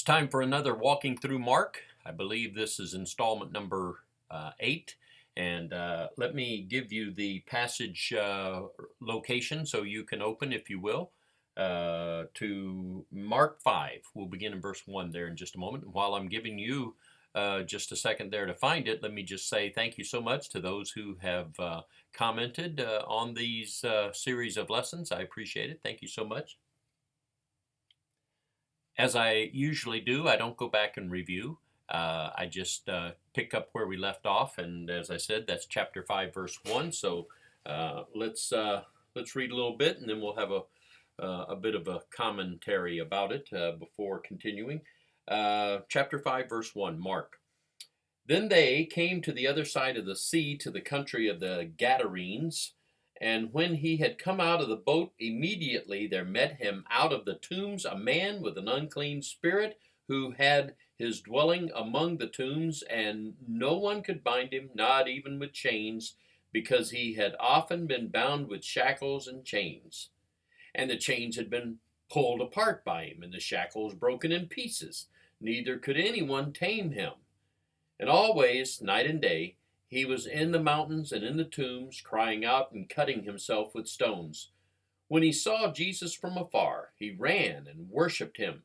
time for another Walking Through Mark. I believe this is installment number 8. And let me give you the passage location so you can open, if you will, to Mark 5. We'll begin in verse 1 there in just a moment. And while I'm giving you just a second there to find it, let me just say thank you so much to those who have commented on these series of lessons. I appreciate it. Thank you so much. As I usually do, I don't go back and review. I just pick up where we left off, and as I said, that's chapter 5, verse 1. So let's read a little bit, and then we'll have a bit of a commentary about it before continuing. Chapter 5, verse 1, Mark. Then they came to the other side of the sea, to the country of the Gadarenes. And when he had come out of the boat, immediately there met him out of the tombs a man with an unclean spirit, who had his dwelling among the tombs, and no one could bind him, not even with chains, because he had often been bound with shackles and chains. And the chains had been pulled apart by him, and the shackles broken in pieces. Neither could anyone tame him. And always, night and day, he was in the mountains and in the tombs, crying out and cutting himself with stones. When he saw Jesus from afar, he ran and worshipped him.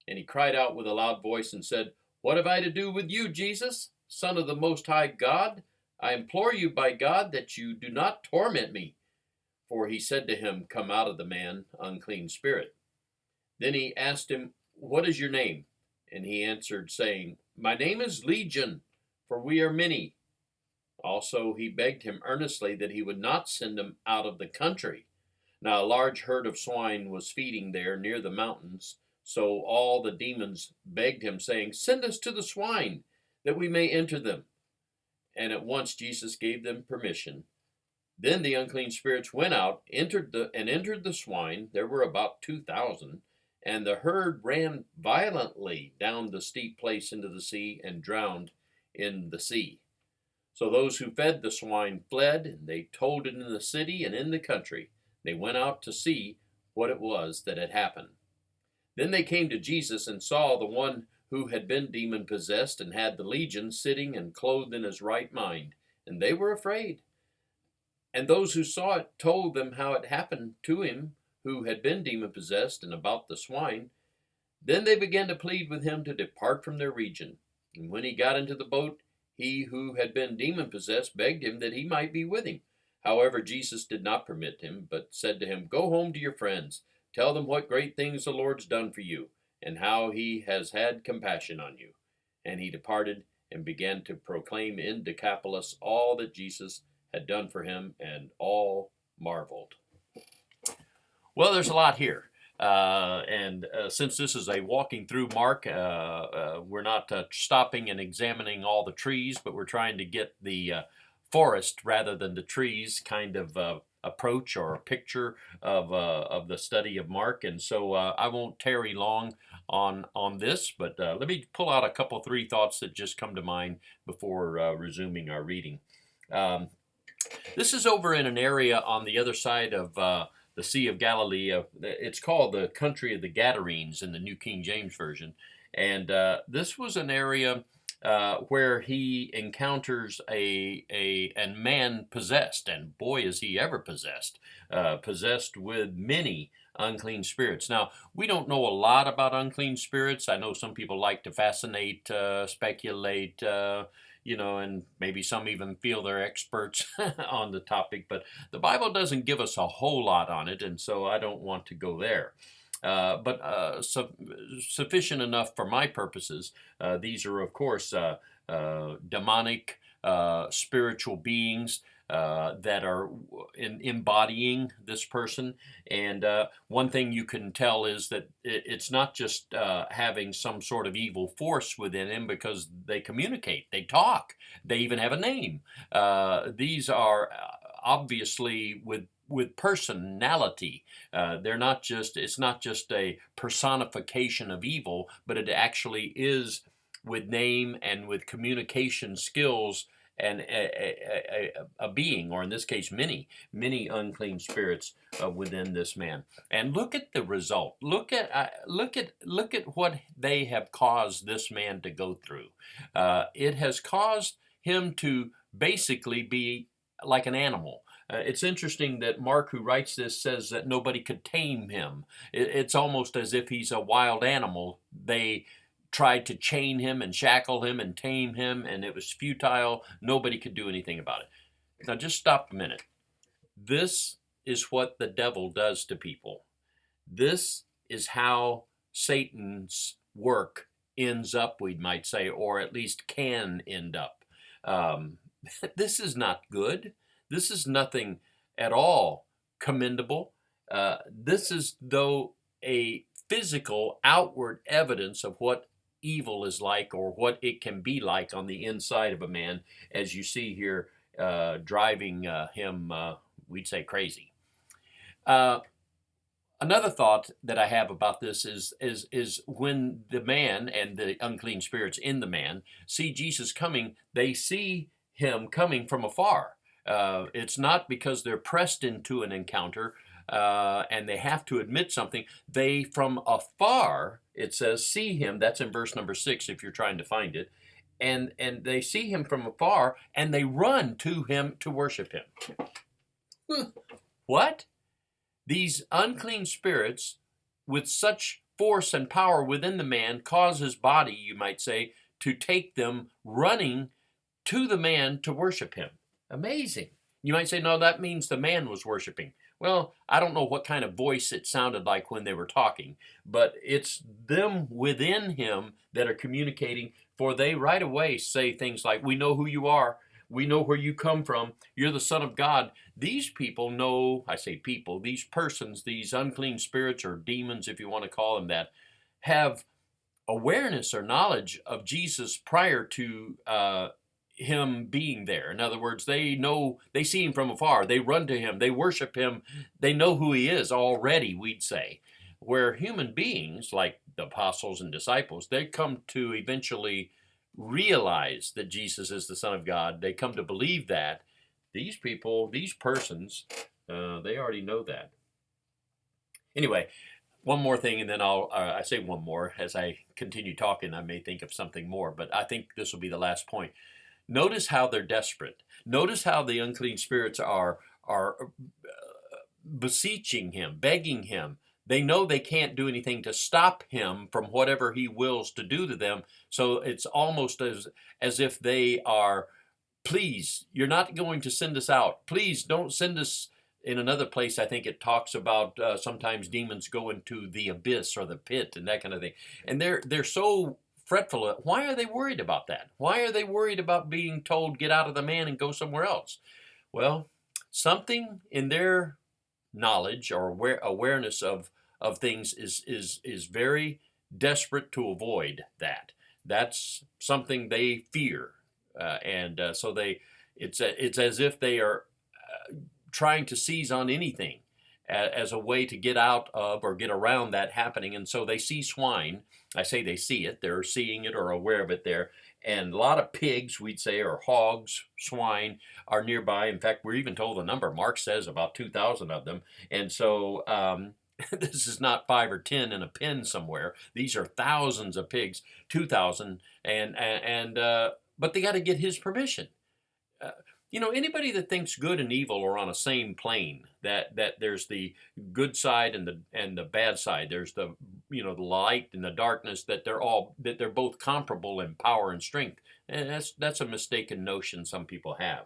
And he cried out with a loud voice and said, "What have I to do with you, Jesus, Son of the Most High God? I implore you by God that you do not torment me." For he said to him, "Come out of the man, unclean spirit." Then he asked him, "What is your name?" And he answered, saying, "My name is Legion, for we are many." Also he begged him earnestly that he would not send him out of the country. Now a large herd of swine was feeding there near the mountains. So all the demons begged him, saying, "Send us to the swine, that we may enter them." And at once Jesus gave them permission. Then the unclean spirits went out, entered the swine. There were about 2,000. And the herd ran violently down the steep place into the sea and drowned in the sea. So those who fed the swine fled, and they told it in the city and in the country. They went out to see what it was that had happened. Then they came to Jesus and saw the one who had been demon-possessed and had the legion sitting and clothed in his right mind, and they were afraid. And those who saw it told them how it happened to him who had been demon-possessed and about the swine. Then they began to plead with him to depart from their region. And when he got into the boat, he who had been demon-possessed begged him that he might be with him. However, Jesus did not permit him, but said to him, "Go home to your friends. Tell them what great things the Lord's done for you, and how he has had compassion on you." And he departed and began to proclaim in Decapolis all that Jesus had done for him, and all marveled. Well, there's a lot here. And since this is a walking through Mark, we're not stopping and examining all the trees, but we're trying to get the forest rather than the trees kind of approach or a picture of the study of Mark. And so I won't tarry long on this, but let me pull out a couple, 3 thoughts that just come to mind before resuming our reading. This is over in an area on the other side of the Sea of Galilee. It's called the country of the Gadarenes in the New King James Version. And this was an area where he encounters a man possessed, and boy is he ever possessed, possessed with many unclean spirits. Now, we don't know a lot about unclean spirits. I know some people like to fascinate, speculate, and maybe some even feel they're experts on the topic, but the Bible doesn't give us a whole lot on it, and so I don't want to go there. But sufficient enough for my purposes. These are, of course, demonic spiritual beings that are embodying this person. And one thing you can tell is that it's not just having some sort of evil force within him, because they communicate, they talk, they even have a name. These are obviously with personality. It's not just a personification of evil, but it actually is with name and with communication skills and a being, or in this case, many unclean spirits within this man. And look at the result. Look at what they have caused this man to go through. It has caused him to basically be like an animal. It's interesting that Mark, who writes this, says that nobody could tame him. It's almost as if he's a wild animal. They tried to chain him and shackle him and tame him, and it was futile. Nobody could do anything about it. Now, just stop a minute. This is what the devil does to people. This is how Satan's work ends up, we might say, or at least can end up. Um, this is not good. This is nothing at all commendable. This is, though, a physical, outward evidence of what evil is like, or what it can be like on the inside of a man, as you see here, driving him, we'd say, crazy. Another thought that I have about this is when the man and the unclean spirits in the man see Jesus coming, they see him coming from afar. It's not because they're pressed into an encounter and they have to admit something. They, from afar, it says, see him. That's in verse number 6 if you're trying to find it. And they see him from afar, and they run to him to worship him. What? These unclean spirits, with such force and power within the man, cause his body, you might say, to take them running to the man to worship him. Amazing. You might say, no, that means the man was worshiping. Well, I don't know what kind of voice it sounded like when they were talking, but it's them within him that are communicating, for they right away say things like, we know who you are. We know where you come from. You're the Son of God. These people know, I say people, these persons, these unclean spirits or demons, if you want to call them that, have awareness or knowledge of Jesus prior to him being there. In other words, they know, they see him from afar. They run to him. They worship him. They know who he is already, we'd say. Where human beings, like the apostles and disciples, they come to eventually realize that Jesus is the Son of God. They come to believe that. These people, these persons, they already know that. Anyway, one more thing, and then I say one more. As I continue talking, I may think of something more, but I think this will be the last point. Notice how they're desperate. Notice how the unclean spirits are beseeching him, begging him. They know they can't do anything to stop him from whatever he wills to do to them. So it's almost as if they are, please, you're not going to send us out. Please don't send us. In another place, I think it talks about sometimes demons go into the abyss or the pit and that kind of thing. And they're so fretful. Why are they worried about that? Why are they worried about being told, get out of the man and go somewhere else? Well, something in their knowledge or awareness of things is very desperate to avoid that. That's something they fear, so it's as if they are trying to seize on anything as a way to get out of or get around that happening. And so they see swine. I say they see it. They're seeing it or aware of it there. And a lot of pigs, we'd say, or hogs, swine, are nearby. In fact, we're even told a number. Mark says about 2,000 of them. And so this is not 5 or 10 in a pen somewhere. These are thousands of pigs, 2,000. But they got to get his permission. Anybody that thinks good and evil are on a same plane, that there's the good side and the bad side, there's the light and the darkness, that they're both comparable in power and strength, and that's a mistaken notion some people have.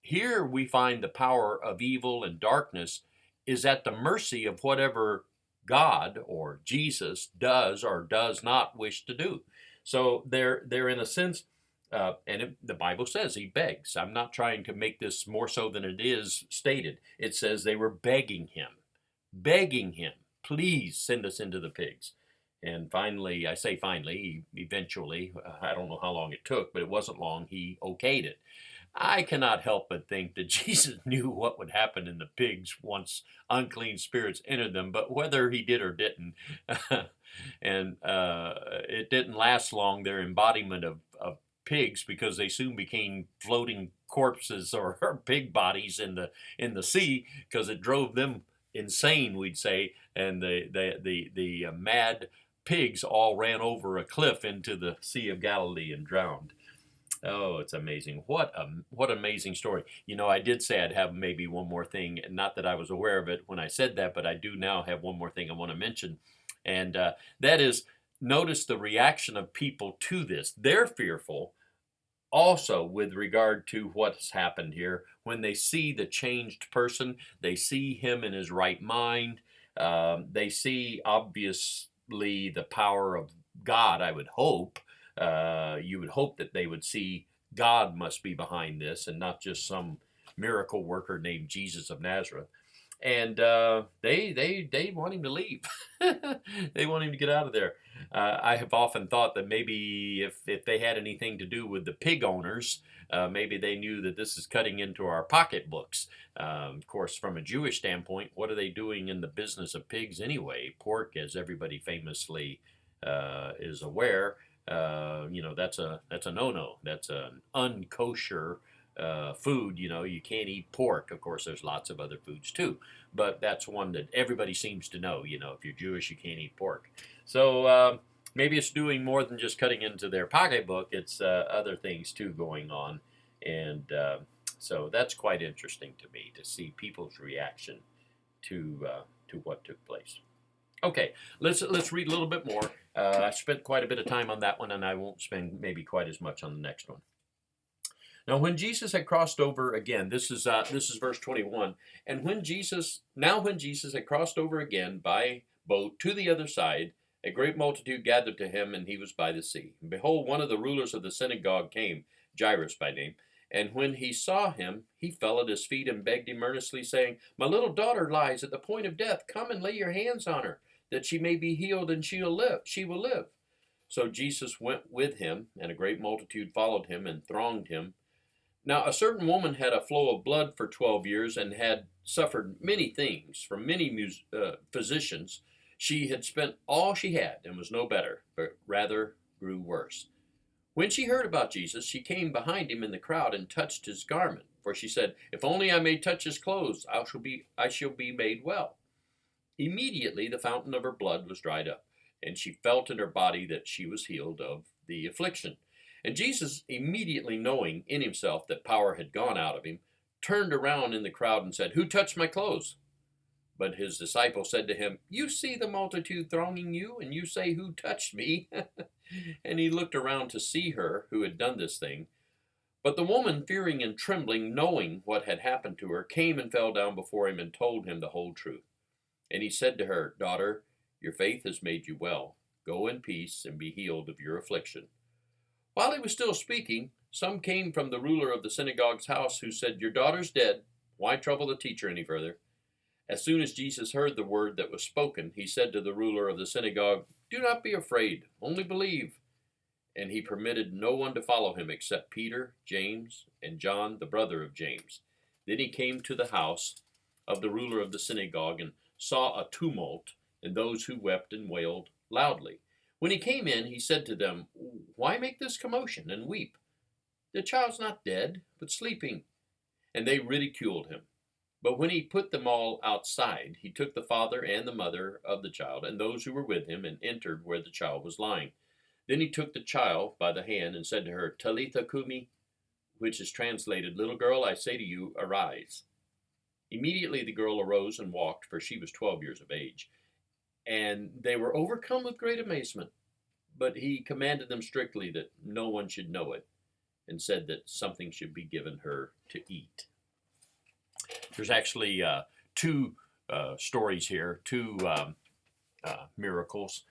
Here we find the power of evil and darkness is at the mercy of whatever God or Jesus does or does not wish to do. So they're in a sense. The Bible says he begs. I'm not trying to make this more so than it is stated. It says they were begging him, please send us into the pigs. And finally, I say finally, eventually, I don't know how long it took, but it wasn't long, he okayed it. I cannot help but think that Jesus knew what would happen in the pigs once unclean spirits entered them, but whether he did or didn't, and it didn't last long, their embodiment of pigs because they soon became floating corpses or pig bodies in the sea because it drove them insane, we'd say, and the mad pigs all ran over a cliff into the Sea of Galilee and drowned. Oh, it's amazing. What amazing story. You know, I did say I'd have maybe one more thing, and not that I was aware of it when I said that, but I do now have one more thing I want to mention. And that is, notice the reaction of people to this. They're fearful also with regard to what's happened here. When they see the changed person, they see him in his right mind. They see, obviously, the power of God, I would hope. You would hope that they would see God must be behind this and not just some miracle worker named Jesus of Nazareth. And they want him to leave. They want him to get out of there. I have often thought that maybe if they had anything to do with the pig owners, maybe they knew that this is cutting into our pocketbooks. Of course, from a Jewish standpoint, what are they doing in the business of pigs anyway? Pork, as everybody famously is aware, that's a no-no. That's an unkosher food. You can't eat pork. Of course, there's lots of other foods too, but that's one that everybody seems to know. If you're Jewish, you can't eat pork. So maybe it's doing more than just cutting into their pocketbook. It's other things too going on, and so that's quite interesting to me to see people's reaction to what took place. Okay, let's read a little bit more. I spent quite a bit of time on that one, and I won't spend maybe quite as much on the next one. Now, when Jesus had crossed over again, this is verse 21. And when Jesus had crossed over again by boat to the other side, a great multitude gathered to him, and he was by the sea. And behold, one of the rulers of the synagogue came, Jairus by name. And when he saw him, he fell at his feet and begged him earnestly, saying, "My little daughter lies at the point of death. Come and lay your hands on her, that she may be healed, and she will live." So Jesus went with him, and a great multitude followed him and thronged him. Now a certain woman had a flow of blood for 12 years and had suffered many things from many physicians. She had spent all she had and was no better, but rather grew worse. When she heard about Jesus, she came behind him in the crowd and touched his garment. For she said, "If only I may touch his clothes, I shall be made well." Immediately the fountain of her blood was dried up, and she felt in her body that she was healed of the affliction. And Jesus, immediately knowing in himself that power had gone out of him, turned around in the crowd and said, "Who touched my clothes?" But his disciples said to him, "You see the multitude thronging you, and you say, 'Who touched me?'" And he looked around to see her who had done this thing. But the woman, fearing and trembling, knowing what had happened to her, came and fell down before him and told him the whole truth. And he said to her, "Daughter, your faith has made you well. Go in peace and be healed of your affliction." While he was still speaking, some came from the ruler of the synagogue's house who said, "Your daughter's dead. Why trouble the teacher any further?" As soon as Jesus heard the word that was spoken, he said to the ruler of the synagogue, "Do not be afraid, only believe." And he permitted no one to follow him except Peter, James, and John, the brother of James. Then he came to the house of the ruler of the synagogue and saw a tumult and those who wept and wailed loudly. When he came in, he said to them, "Why make this commotion and weep? The child's not dead, but sleeping." And they ridiculed him. But when he put them all outside, he took the father and the mother of the child and those who were with him and entered where the child was lying. Then he took the child by the hand and said to her, "Talitha cumi," which is translated, "Little girl, I say to you, arise." Immediately the girl arose and walked, for she was 12 years of age. And they were overcome with great amazement. But he commanded them strictly that no one should know it, and said that something should be given her to eat. There's actually two stories here, two miracles.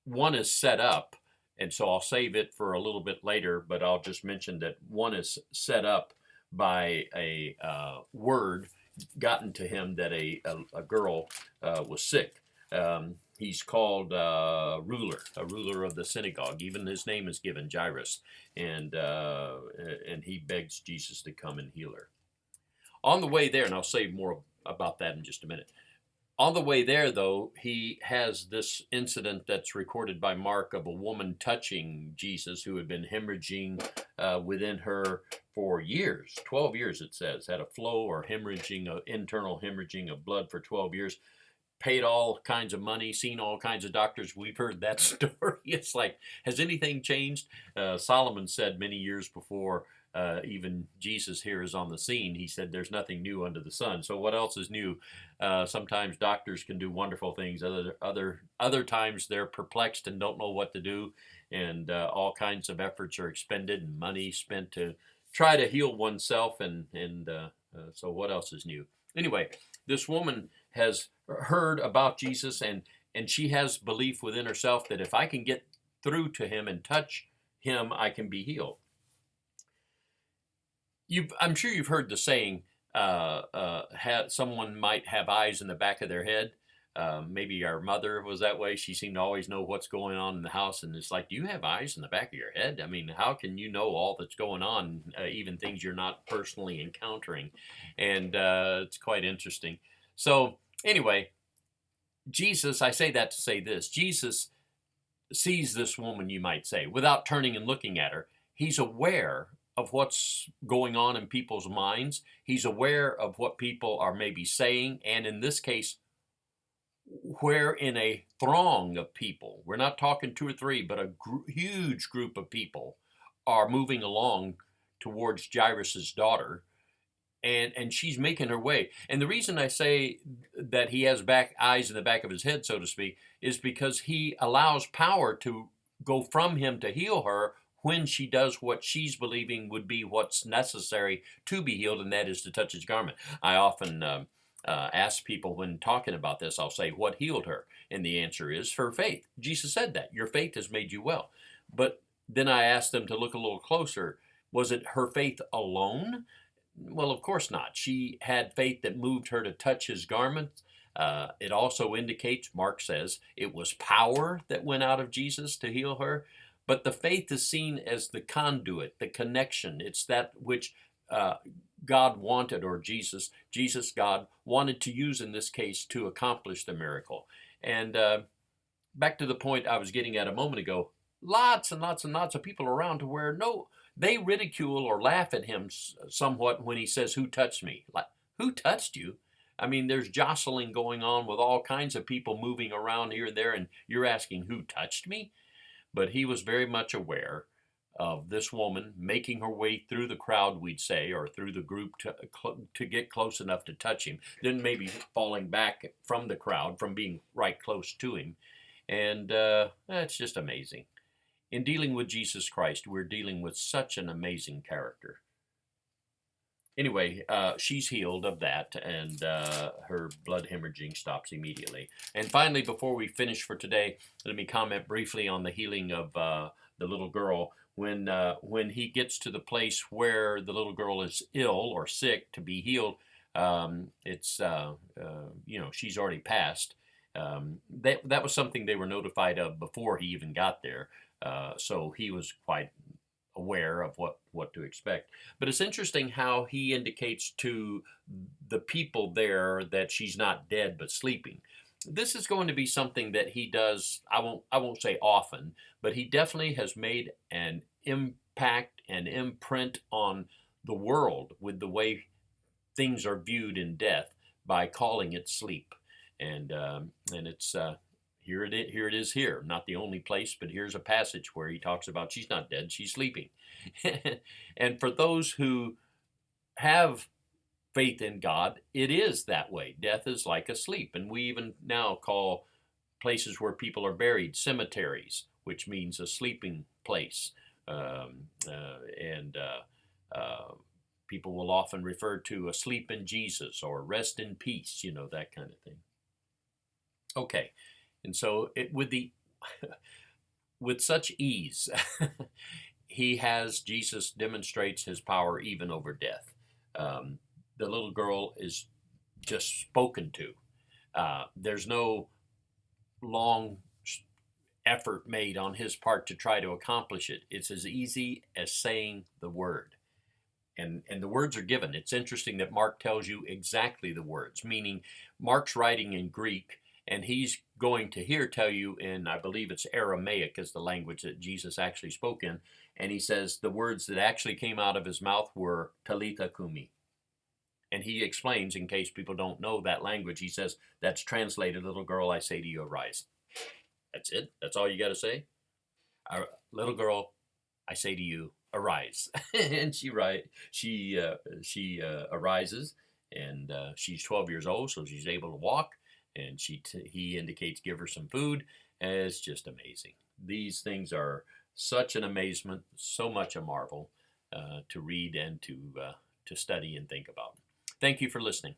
One is set up, and so I'll save it for a little bit later, but I'll just mention that one is set up by a word gotten to him that a girl was sick. He's called a ruler of the synagogue. Even his name is given, Jairus, and he begs Jesus to come and heal her. On the way there, and I'll say more about that in just a minute. On the way there, though, he has this incident that's recorded by Mark of a woman touching Jesus who had been hemorrhaging within her for years, 12 years it says, had a flow or hemorrhaging, internal hemorrhaging of blood for 12 years, paid all kinds of money, seen all kinds of doctors. We've heard that story. It's like, has anything changed? Solomon said many years before even Jesus here is on the scene, he said, there's nothing new under the sun. So what else is new? Sometimes doctors can do wonderful things. Other times they're perplexed and don't know what to do. And all kinds of efforts are expended and money spent to try to heal oneself. So what else is new? Anyway, this woman has heard about Jesus, and she has belief within herself that if I can get through to him and touch him, I can be healed. I'm sure you've heard the saying, someone might have eyes in the back of their head. Maybe our mother was that way. She seemed to always know what's going on in the house. And it's like, do you have eyes in the back of your head? I mean, how can you know all that's going on, even things you're not personally encountering? And it's quite interesting. So anyway, Jesus, I say that to say this. Jesus sees this woman, you might say, without turning and looking at her. He's aware of what's going on in people's minds. He's aware of what people are maybe saying. And in this case, where in a throng of people, we're not talking two or three, but a huge group of people are moving along towards Jairus's daughter, and she's making her way. And the reason I say that he has eyes in the back of his head, so to speak, is because he allows power to go from him to heal her when she does what she's believing would be what's necessary to be healed, and that is to touch his garment. I often ask people when talking about this, I'll say, what healed her? And the answer is her faith. Jesus said that. Your faith has made you well. But then I asked them to look a little closer. Was it her faith alone? Well, of course not. She had faith that moved her to touch his garment. It also indicates, Mark says, it was power that went out of Jesus to heal her. But the faith is seen as the conduit, the connection. It's that which God wanted, or Jesus, God, wanted to use in this case to accomplish the miracle. And back to the point I was getting at a moment ago, lots and lots and lots of people around to where they ridicule or laugh at him somewhat when he says, who touched me? Like, who touched you? I mean, there's jostling going on with all kinds of people moving around here and there, and you're asking, who touched me? But he was very much aware of this woman making her way through the crowd, we'd say, or through the group to get close enough to touch him, then maybe falling back from the crowd, from being right close to him. And it's just amazing. In dealing with Jesus Christ, we're dealing with such an amazing character. Anyway, she's healed of that, and her blood hemorrhaging stops immediately. And finally, before we finish for today, let me comment briefly on the healing of the little girl. When he gets to the place where the little girl is ill or sick to be healed, it's she's already passed. That was something they were notified of before he even got there, so he was quite aware of what to expect. But it's interesting how he indicates to the people there that she's not dead but sleeping. This is going to be something that he does, I won't say often, but he definitely has made an impact and imprint on the world with the way things are viewed in death by calling it sleep. And it's here it is here. Not the only place, but here's a passage where he talks about she's not dead, she's sleeping. And for those who have faith in God, it is that way. Death is like a sleep. And we even now call places where people are buried cemeteries, which means a sleeping place. People will often refer to a sleep in Jesus or rest in peace, that kind of thing. Okay. And so with such ease, Jesus demonstrates his power even over death. The little girl is just spoken to. There's no long effort made on his part to try to accomplish it. It's as easy as saying the word. and the words are given. It's interesting that Mark tells you exactly the words, meaning Mark's writing in Greek, and he's going to here tell you in, I believe it's Aramaic is the language that Jesus actually spoke in, and he says the words that actually came out of his mouth were Talitha Kumi. And he explains, in case people don't know that language, he says, that's translated, little girl, I say to you, arise. That's it. That's all you got to say. Little girl, I say to you, arise. And she arises, and she's 12 years old, so she's able to walk. And he indicates, give her some food. And it's just amazing. These things are such an amazement, so much a marvel to read and to study and think about. Thank you for listening.